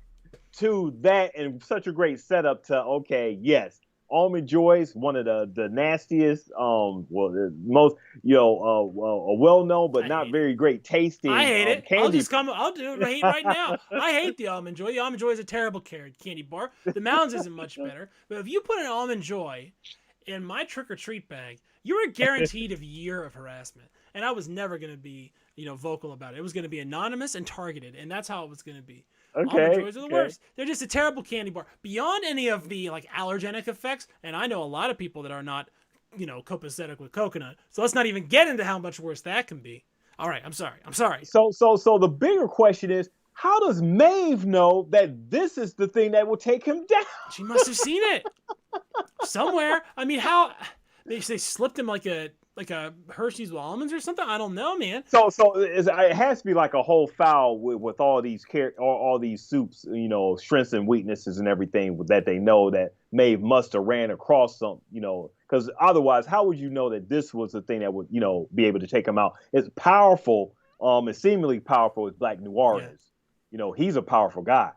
to that and such a great setup to okay, yes, almond joys, one of the nastiest, well, the most well known but I not hate it. very great I tasting hate it. candy. I'll do it right now. I hate the Almond Joy. The Almond Joy is a terrible candy bar. The Mounds isn't much better. But if you put an Almond Joy in my trick or treat bag, you are guaranteed a year of harassment. And I was never going to be, vocal about it. It was going to be anonymous and targeted, and that's how it was going to be. Almond Joys are the worst. They're just a terrible candy bar. Beyond any of the allergenic effects, and I know a lot of people that are not, copacetic with coconut. So let's not even get into how much worse that can be. All right, I'm sorry. So the bigger question is, how does Maeve know that this is the thing that will take him down? She must have seen it somewhere. I mean, how they slipped him like a Hershey's with almonds or something? I don't know, man. So it has to be like a whole foul with all these all these soups, strengths and weaknesses and everything that they know that Maeve must have ran across some, because otherwise, how would you know that this was the thing that would, be able to take him out? It's powerful, it's seemingly powerful as Black Noir is. He's a powerful guy.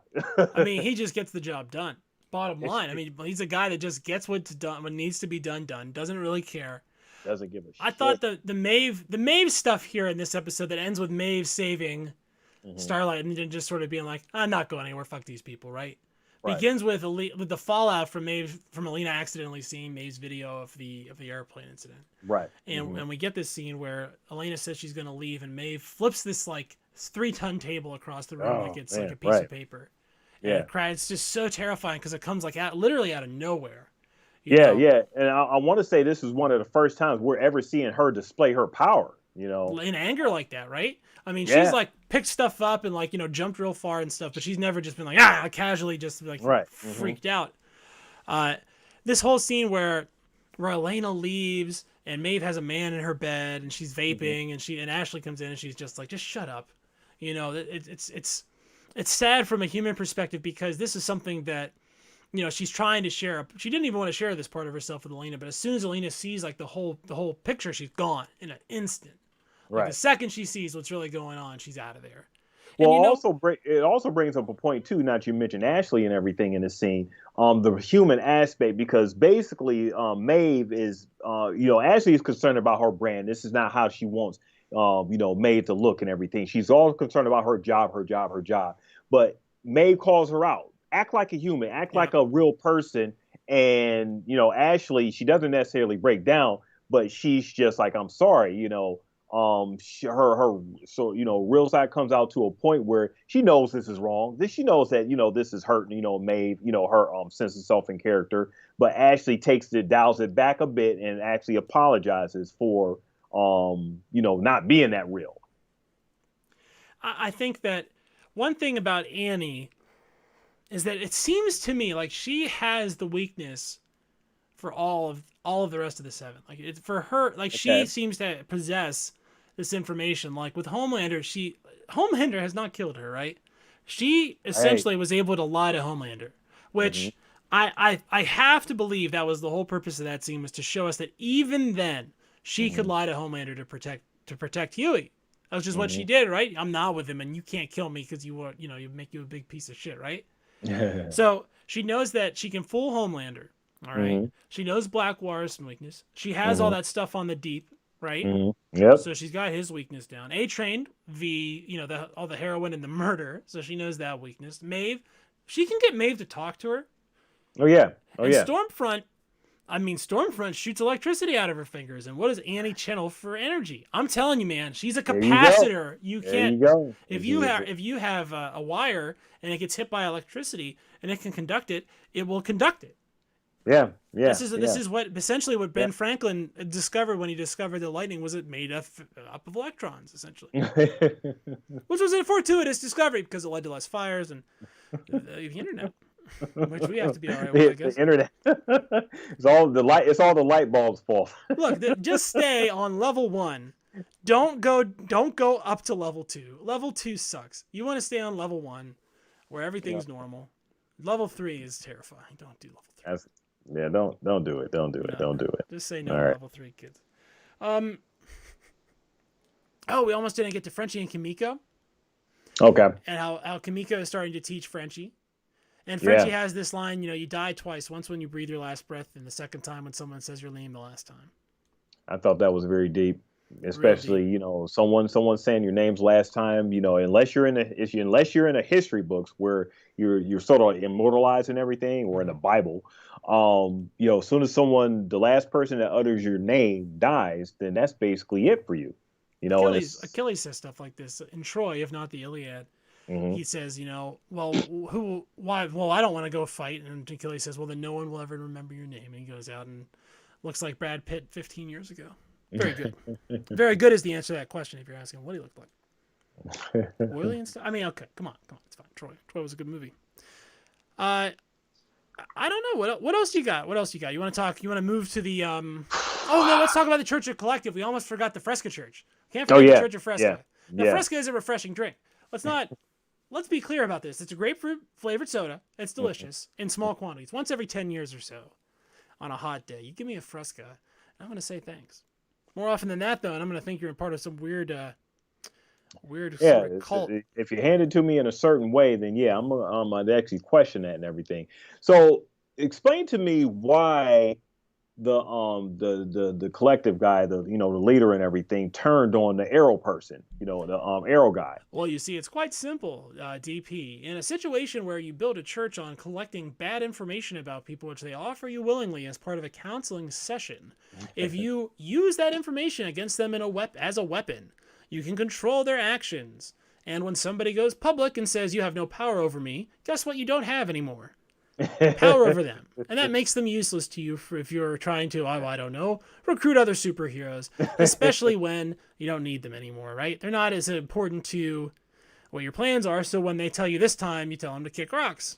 I mean, he just gets the job done. Bottom line, I mean, he's a guy that just gets what's done, what needs to be done, doesn't really care. Doesn't give a shit. I thought the Maeve stuff here in this episode that ends with Maeve saving Starlight and just sort of being like, I'm not going anywhere, fuck these people, right? Begins with the fallout from ELENA accidentally seeing Maeve's video of the airplane incident. Right. And we get this scene where ELENA says she's going to leave and Maeve flips this like 3-ton table across the room like it's like a piece of paper. And it's just so terrifying because it comes like literally out of nowhere. Yeah. And I want to say this is one of the first times we're ever seeing her display her power, in anger like that, right? I mean, she's like picked stuff up and like, jumped real far and stuff, but she's never just been like, casually just like freaked out. This whole scene where ELENA leaves and Maeve has a man in her bed and she's vaping and Ashley comes in and she's just like, just shut up. It's sad from a human perspective because this is something that, she's trying to share. She didn't even want to share this part of herself with ELENA, but as soon as ELENA sees like the whole picture, she's gone in an instant. Like the second she sees what's really going on, she's out of there. Well, it also brings up a point too. Not you mentioned Ashley and everything in this scene, the human aspect, because basically Maeve is, Ashley is concerned about her brand. This is not how she wants, Maeve to look and everything. She's all concerned about her job. But Maeve calls her out. Act like a human. Act like a real person. And Ashley, she doesn't necessarily break down, but she's just like, I'm sorry, her real side comes out to a point where she knows this is wrong. She knows that this is hurting Maeve, her sense of self and character. But Ashley dials it back a bit and actually apologizes for not being that real. I think that one thing about Annie is that it seems to me like she has the weakness for all of the rest of the 7. Like it's for her, like she seems to possess this information. Like with Homelander, Homelander has not killed her, right? She essentially was able to lie to Homelander, which I have to believe that was the whole purpose of that scene, was to show us that even then she could lie to Homelander to protect Hughie. That was just what she did, right? I'm not with him, and you can't kill me because you make you a big piece of shit, right? So she knows that she can fool Homelander. All right. She knows Blackwater is some weakness. She has all that stuff on the deep, right? Yep. So she's got his weakness down. A-Train, all the heroin and the murder. So she knows that weakness. Maeve, she can get Maeve to talk to her. Stormfront, Stormfront shoots electricity out of her fingers. And what does Annie channel for energy? I'm telling you, man, she's a capacitor. You can't. If you have a wire and it gets hit by electricity and it can conduct it, it will conduct it. This is what essentially what Ben Franklin discovered when he discovered the lightning was it made up of electrons, essentially, which was a fortuitous discovery because it led to less fires and the internet, which we have to be all right with, I guess. The internet, it's all the light bulb's fault. Look, just stay on level 1. Don't go up to level 2. Level 2 sucks. You want to stay on level 1, where everything's normal. Level 3 is terrifying. Don't do level 3. Yeah, don't do it. Don't do it. Don't do it. Just say no All to right. level 3, kids. Oh, we almost didn't get to Frenchy and KIMIKO. Okay. And how KIMIKO is starting to teach Frenchy. And Frenchy has this line, you die twice. Once when you breathe your last breath, and the second time when someone says your name the last time. I thought that was very deep, especially someone saying your name's last time. Unless you're in a history books where you're sort of immortalized and everything, or in the Bible. As soon as the last person that utters your name dies, then that's basically it for you. Achilles says stuff like this in Troy, if not the Iliad. Mm-hmm. He says, why? Well, I don't want to go fight. And Achilles says, well, then no one will ever remember your name. And he goes out and looks like Brad Pitt 15 years ago. Very good. Very good is the answer to that question if you're asking what he looked like. Oily and stuff. I mean, okay, come on, it's fine. Troy was a good movie. I don't know what else you got. You want to talk? You want to move to the Oh no, let's talk about the Church of Collective. We almost forgot the FRESCA Church. Can't forget the Church of FRESCA. Now, FRESCA is a refreshing drink. Let's be clear about this. It's a grapefruit flavored soda. It's delicious in small quantities, once every 10 years or so. On a hot day, you give me a Fresca, I'm going to say thanks. More often than that, though, and I'm going to think you're a part of some weird sort of cult. If you hand it to me in a certain way, then I'm actually question that and everything. So explain to me why the collective guy, the leader and everything, turned on the arrow person, the arrow guy. Well, you see, it's quite simple, DP. In a situation where you build a church on collecting bad information about people, which they offer you willingly as part of a counseling session, if you use that information against them as a weapon, you can control their actions. And when somebody goes public and says, you have no power over me, guess what you don't have anymore? Power over them. And that makes them useless to you if you're trying to, I don't know, recruit other superheroes, especially when you don't need them anymore, right? They're not as important to what your plans are, so when they tell you this time, you tell them to kick rocks.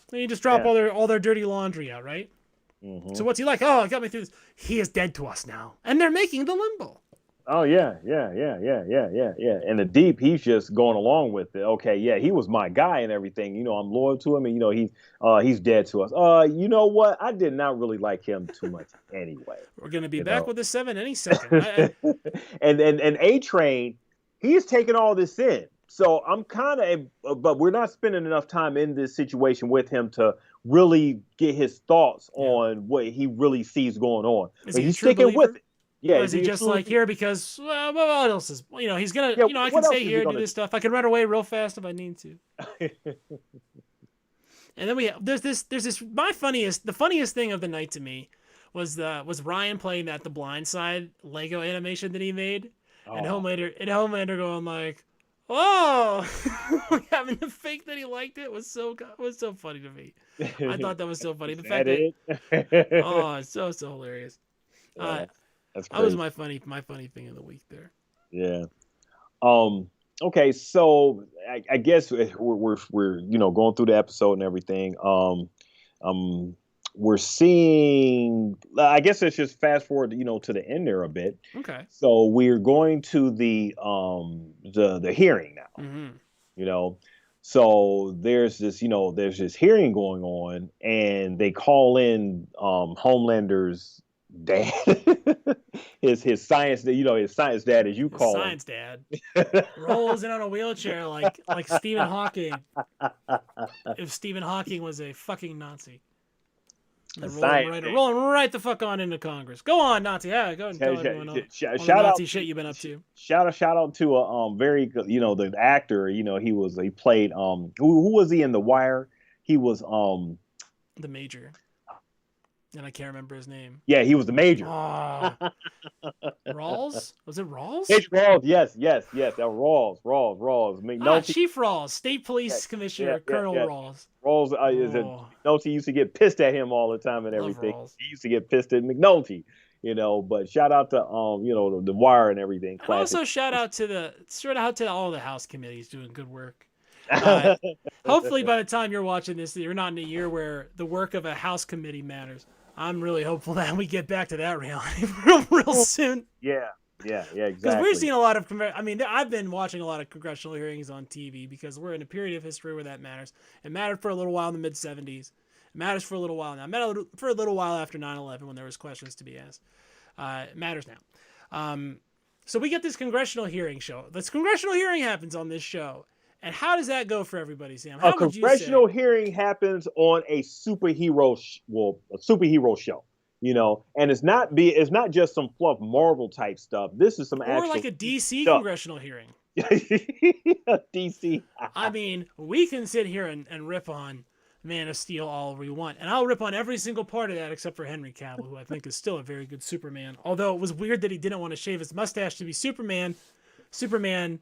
Then you just drop all their dirty laundry out, right? Mm-hmm. So what's he like? Oh, it got me through this. He is dead to us now. And they're making the Limbo. Oh, yeah. And the Deep, he's just going along with it. Okay, yeah, he was my guy and everything. I'm loyal to him, and, he's dead to us. You know what? I did not really like him too much anyway. We're going to be back with the 7 any second. And A-Train, he's taking all this in. So I'm kind of, but we're not spending enough time in this situation with him to really get his thoughts on what he really sees going on. But he's sticking with it. Yeah, or is he just like here because what else is he's gonna I can stay here and do this stuff. I can run away real fast if I need to. And then there's this the funniest thing of the night to me was Ryan playing that The Blind Side Lego animation that he made, and Homelander going like, oh, having to fake that he liked it was so funny to me. I thought that was so funny. The fact that it's so hilarious. That was my funny thing of the week there. Yeah. Okay, so I guess we're going through the episode and everything. We're seeing. I guess let's just fast forward, to the end there a bit. Okay. So we're going to the hearing now. Mm-hmm. So there's this hearing going on, and they call in Homelander's dad, his science dad, as you call him. Science dad rolls in on a wheelchair like Stephen Hawking. If Stephen Hawking was a fucking Nazi. Rolling right the fuck on into Congress. Go on, Nazi. Yeah, go and tell everyone all the Nazi shit you've been up to. Shout out to a very good, the actor. He played who was he in The Wire? He was the Major. And I can't remember his name. Yeah, he was the Major. Rawls? Was it Rawls? Major Rawls, yes. That Rawls. Chief Rawls, State Police Commissioner Colonel Rawls. Rawls McNulty used to get pissed at him all the time and everything. He used to get pissed at McNulty, But shout out to the Wire and everything. And also shout out to all the House committees doing good work. Hopefully, by the time you're watching this, you're not in a year where the work of a House committee matters. I'm really hopeful that we get back to that reality real soon. Yeah. Yeah, yeah, Because we're seeing exactly. a lot of, I mean, I've been watching a lot of congressional hearings on TV because we're in a period of history where that matters. It mattered for a little while in the mid 70s. It matters for a little while now. It mattered for a little while after 9/11 when there was questions to be asked. It matters now. So we get this congressional hearing show. This congressional hearing happens on this show. And how does that go for everybody, Sam? A How would you congressional say? hearing happens on a superhero, a superhero show, and it's not just some fluff Marvel type stuff. This is some Or actual like a DC stuff. congressional hearing. DC. I mean, we can sit here and rip on Man of Steel all we want, and I'll rip on every single part of that except for Henry Cavill, who I think is still a very good Superman. Although it was weird that he didn't want to shave his mustache to be Superman. Superman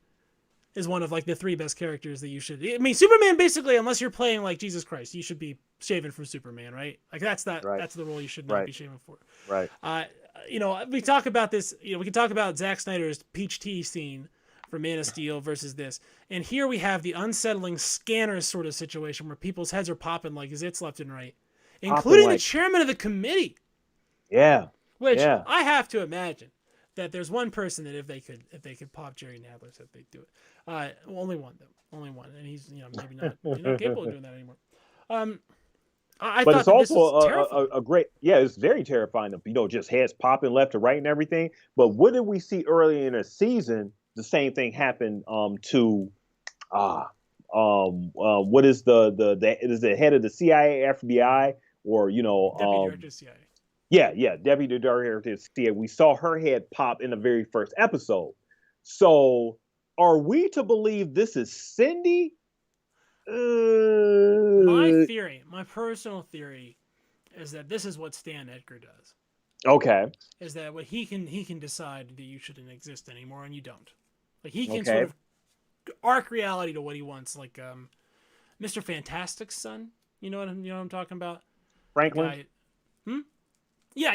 is one of like the three best characters that you should. I mean, Superman basically, unless you're playing like Jesus Christ, you should be shaven for Superman, right? Like that's Right, that's the role you should not be shaven for. right. We talk about this. We can talk about Zack Snyder's peach tea scene for Man of Steel versus this, and here we have the unsettling scanners sort of situation where people's heads are popping like zits left and right, including the chairman of the committee. Yeah, Which yeah. I have to imagine that there's one person that if they could pop Jerry Nadler, that they'd do it. Only one though, only one, and he's maybe not capable of doing that anymore. I But thought it's that this also was terrifying. a great, yeah, it's very terrifying. Just heads popping left to right and everything. But what did we see early in the season? The same thing happened to what is is the head of the CIA, FBI, or Deputy Director of CIA. yeah, Deputy Director of the CIA. We saw her head pop in the very first episode. So are we to believe this is Cindy? My personal theory, is that this is what Stan Edgar does. Okay. Is that what he can decide that you shouldn't exist anymore and you don't. Like he can sort of arc reality to what he wants, like Mr. Fantastic's son. You know what I'm talking about? Franklin. Yeah.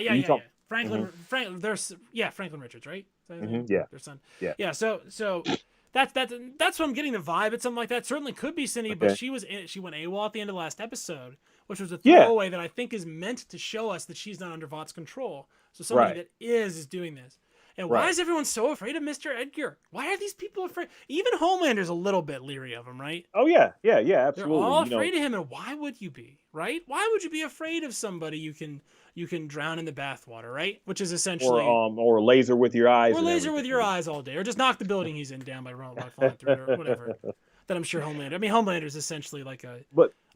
Franklin. Franklin Richards, right? Yeah. Their son. Yeah. Yeah. So that's what I'm getting the vibe. It's something like that. Certainly could be Cindy, but she went AWOL at the end of the last episode, which was a throwaway that I think is meant to show us that she's not under Vought's control. So somebody that is doing this. And why is everyone so afraid of Mr. Edgar? Why are these people afraid? Even Homelander's a little bit leery of him, right? Oh yeah, absolutely. They're all afraid of him, and why would you be, right? Why would you be afraid of somebody you can drown in the bathwater, right? Which is essentially or laser with your eyes, or laser with your eyes all day, or just knock the building he's in down by flying through it, or whatever. That I'm sure Homelander. I mean, Homelander's essentially like a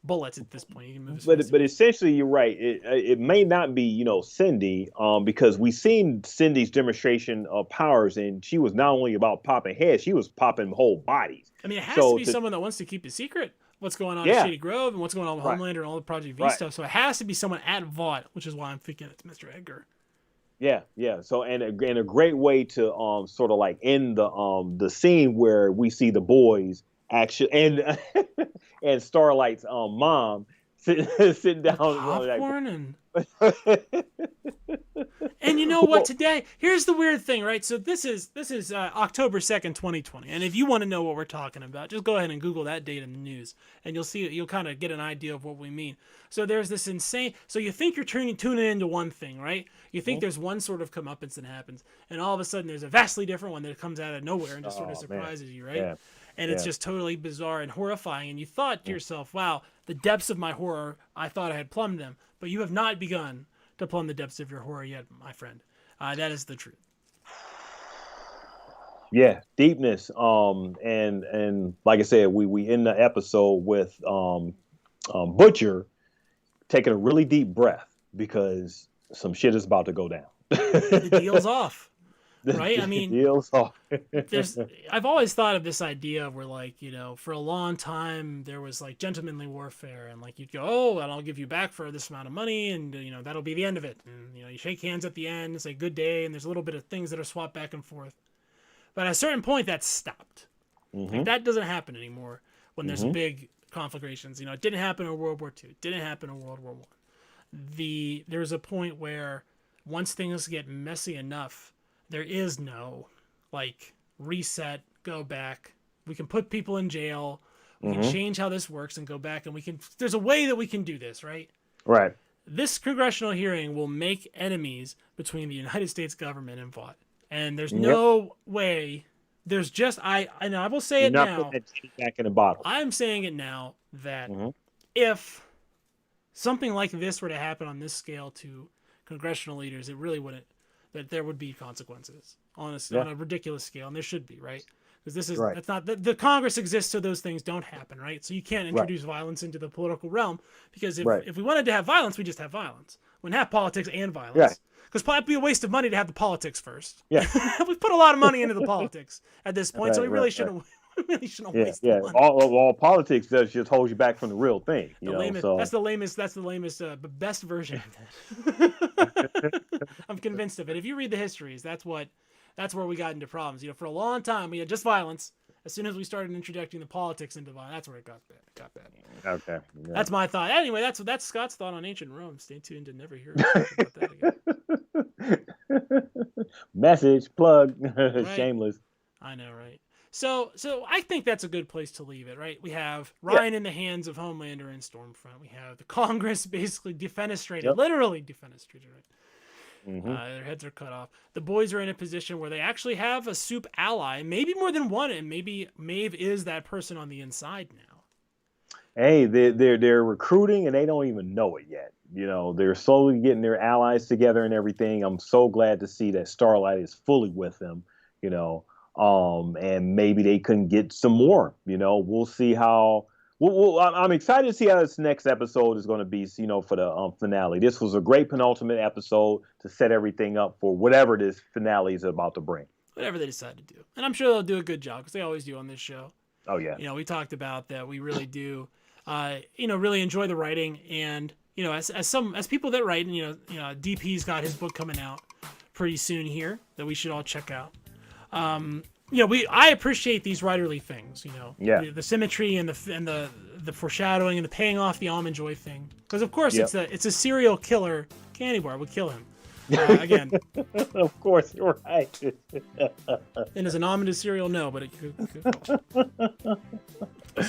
bullets at this point. He can move but essentially, you're right. It may not be Cindy, because we seen Cindy's demonstration of powers, and she was not only about popping heads, she was popping whole bodies. I mean, it has to be someone that wants to keep a secret. What's going on in Shady Grove and what's going on with Homelander and all the Project V stuff. So it has to be someone at Vought, which is why I'm thinking it's Mr. Edgar. Yeah. So and a great way to sort of like end the scene where we see the boys actually and Starlight's mom sitting down popcorn and and you know what, today here's the weird thing, right? So this is October 2nd, 2020, and if you want to know what we're talking about, just go ahead and Google that date in the news and you'll kind of get an idea of what we mean. So there's this insane, so you think you're tuning into one thing, right? You think there's one sort of comeuppance that happens, and all of a sudden there's a vastly different one that comes out of nowhere and just sort of surprises you, right? And it's just totally bizarre and horrifying. And you thought to yourself, wow, the depths of my horror, I thought I had plumbed them. But you have not begun to plumb the depths of your horror yet, my friend. That is the truth. Yeah, deepness. And like I said, we end the episode with Butcher taking a really deep breath because some shit is about to go down. The deal's off. Right? I mean, I've always thought of this idea where, like, for a long time there was like gentlemanly warfare, and like you'd go, oh, and I'll give you back for this amount of money, and that'll be the end of it. And you shake hands at the end, say good day, and there's a little bit of things that are swapped back and forth. But at a certain point, that stopped. Like, that doesn't happen anymore when there's big conflagrations. It didn't happen in World War II. It didn't happen in World War I. There's a point where once things get messy enough, there is no like reset, go back. We can put people in jail. We can change how this works and go back, and there's a way that we can do this, right? This congressional hearing will make enemies between the United States government and Vought. And there's no way. There's just I will say You're it not now. putting that genie back in the bottle. I'm saying it now that if something like this were to happen on this scale to congressional leaders, it really wouldn't. That there would be consequences on a ridiculous scale, and there should be, right? Because this is that's not the Congress exists so those things don't happen, right? So you can't introduce violence into the political realm because if we wanted to have violence, we just have violence. We wouldn't have politics and violence. Because it'd be a waste of money to have the politics first. Yeah, we put a lot of money into the politics at this point, so we really shouldn't. We really shouldn't waste the money. All politics does just hold you back from the real thing. That's the lamest, but best version of that. I'm convinced of it. If you read the histories, that's where we got into problems. For a long time we had just violence. As soon as we started introducing the politics into violence, that's where it got bad. Okay. Yeah. That's my thought. Anyway, that's Scott's thought on ancient Rome. Stay tuned to never hear about that again. Message plug. Right. Shameless. I know, right? So I think that's a good place to leave it, right? We have Ryan in the hands of Homelander and Stormfront. We have the Congress basically defenestrated, literally defenestrated, right? Their heads are cut off. The boys are in a position where they actually have a soup ally, maybe more than one, and maybe Maeve is that person on the inside now. Hey, they're recruiting and they don't even know it yet. They're slowly getting their allies together and everything. I'm so glad to see that Starlight is fully with them. And maybe they can get some more. We'll see how. I'm excited to see how this next episode is going to be. For the finale. This was a great penultimate episode to set everything up for whatever this finale is about to bring. Whatever they decide to do, and I'm sure they'll do a good job because they always do on this show. Oh yeah. We talked about that. We really do. Really enjoy the writing, and as people that write, DP's got his book coming out pretty soon here that we should all check out. I appreciate these writerly things, the symmetry and the foreshadowing and the paying off the Almond Joy thing. Because of course it's a serial killer candy bar would kill him. Again. Of course, you're right. And is an almond a cereal? No, but it could.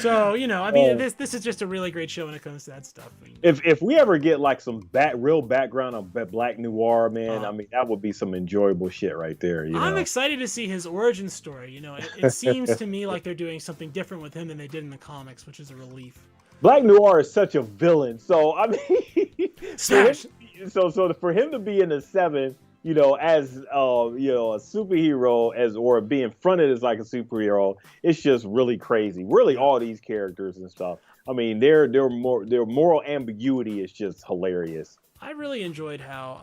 So, this is just a really great show when it comes to that stuff. If we ever get like some real background on Black Noir, man, that would be some enjoyable shit right there. I'm excited to see his origin story. It seems to me like they're doing something different with him than they did in the comics, which is a relief. Black Noir is such a villain. So, Smash. So for him to be in the 7, as a superhero or being fronted as like a superhero, it's just really crazy. Really, all these characters and stuff. Their moral ambiguity is just hilarious. I really enjoyed how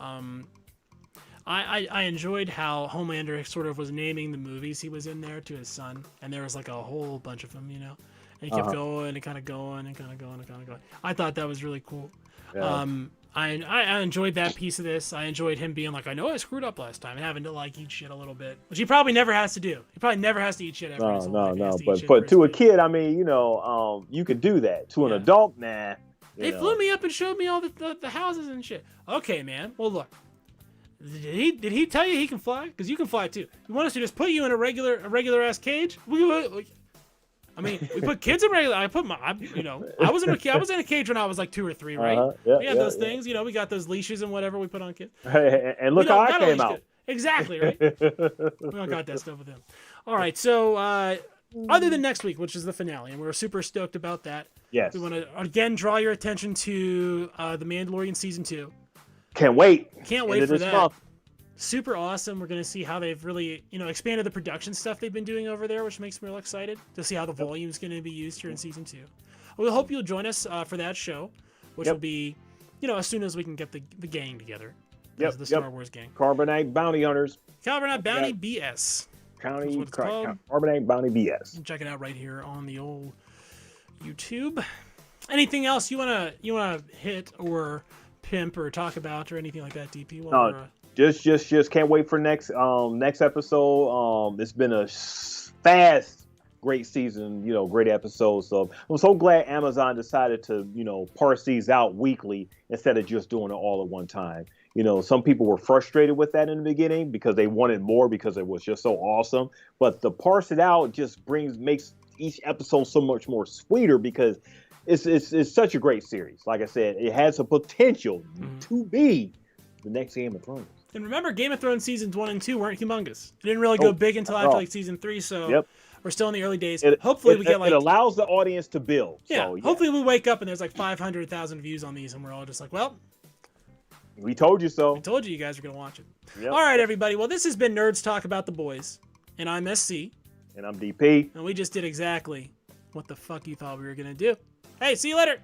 I enjoyed how Homelander sort of was naming the movies he was in there to his son, and there was like a whole bunch of them, and he kept going and kind of going and kind of going and kind of going. I thought that was really cool. Yeah. I enjoyed that piece of this. I enjoyed him being like, I know I screwed up last time, and having to like eat shit a little bit, which he probably never has to do. He probably never has to eat shit ever. No. But to a kid, you could do that. To an adult, nah. They flew me up and showed me all the houses and shit. Okay, man. Well, look. Did he tell you he can fly? Because you can fly too. You want us to just put you in a regular ass cage? We put kids in regular. I was in a cage when I was like 2 or 3, right? We had those things, we got those leashes and whatever we put on kids. And look how I came out. Exactly, right? We don't got that stuff with him. All right, so other than next week, which is the finale, and we're super stoked about that. Yes. We want to again draw your attention to The Mandalorian season 2. Can't wait for that. Month. Super awesome. We're going to see how they've really, expanded the production stuff they've been doing over there, which makes me real excited to see how the volume is going to be used here in season 2. We hope you'll join us for that show, which will be, as soon as we can get the gang together. The Star Wars gang. Carbonite Bounty Hunters. Carbonite Bounty BS. Carbonite Bounty BS. Check it out right here on the old YouTube. Anything else you wanna hit or pimp or talk about or anything like that, DP? Just can't wait for next episode. It's been a fast, great season, great episodes. So I'm so glad Amazon decided to, parse these out weekly instead of just doing it all at one time. Some people were frustrated with that in the beginning because they wanted more because it was just so awesome. But the parse it out just makes each episode so much more sweeter because it's such a great series. Like I said, it has a potential to be the next Game of Thrones. And remember, Game of Thrones seasons 1 and 2 weren't humongous. It didn't really go big until after like season 3, so we're still in the early days. Hopefully we get like... It allows the audience to build. Yeah, so, hopefully we wake up and there's like 500,000 views on these and we're all just like, well... We told you so. I told you guys were going to watch it. Yep. All right, everybody. Well, this has been Nerds Talk About the Boys. And I'm SC. And I'm DP. And we just did exactly what the fuck you thought we were going to do. Hey, see you later.